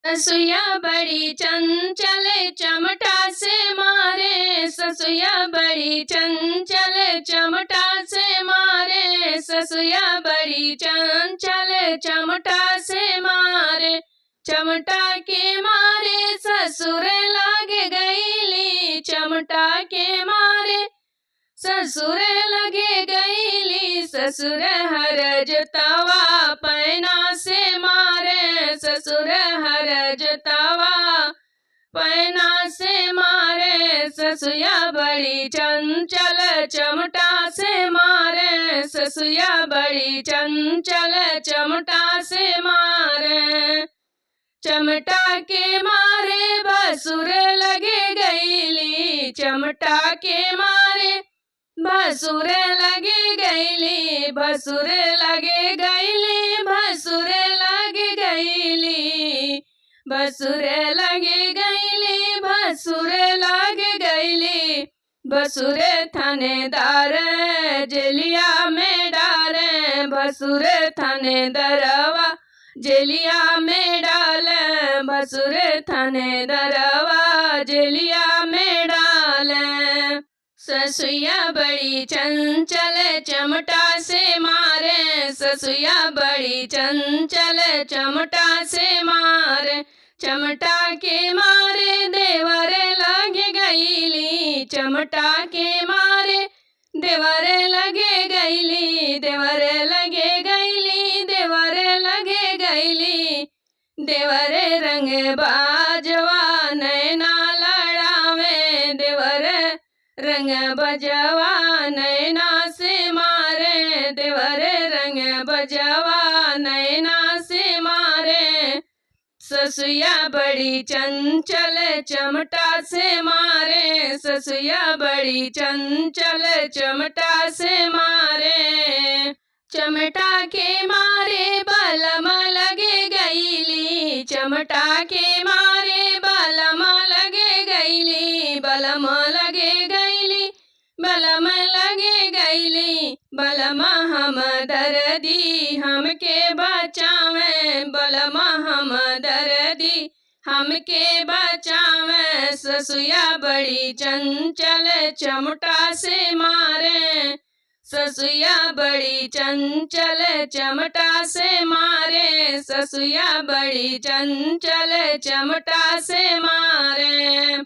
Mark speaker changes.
Speaker 1: ससुया बड़ी चंचल चमटा से मारे, ससुया बड़ी चंचल चमटा से मारे, ससुया बड़ी चंचल चमटा से मारे। चमटा के मारे ससुर लाग गईली, चमटा के मारे ससुर लगे गईली। ससुर हरज तवा पैना से मारे, ससुर हरज तवा पैना से मारे। ससुया बड़ी चंचल चमटा से मारे, ससुया बड़ी चंचल चमटा से मारे। चमटा के मारे भसुर लगे गईली, चमटा के मारे भसुर लगे गईली, भसुर लगे गईली, भसुर लगे गईली, भसुर लगे गईली, भसुर लगे गईली। भसुर थानेदार जेलिया में डाले, भसुर थानेदारवा जेलिया में डाले, भसुर थानेदारवा जेलिया में डाले। ससुया बड़ी चंचल चमटा से मारे, ससुया बड़ी चंचल चमटा से मारे। चमटा के मारे देवर लगे गईली, चमटा के मारे देवर लगे गईली, देवर लगे गईली, देवर लगे गईली। देवर रंग बाजवा नैना लड़ावे, देवर रंग बजवा नैना से मारे, देवर रंग बजवा नैना से मारे। ससुया बड़ी चंचल चमटा से मारे, ससुया बड़ी चंचल चमटा से मारे। चमटा के मारे बलम लगे गईली, चमटा के मारे बलम लगे गईली, बलम लगे गईली, बलम लगे गईली। बलम हम दर्दी हमके बचावे, बलम हम दर्दी हमके बचावे। ससुया बड़ी चंचल चमटा से मारे, ससुया बड़ी चंचल चमटा से मारे, ससुया बड़ी चंचल चमटा से मारे।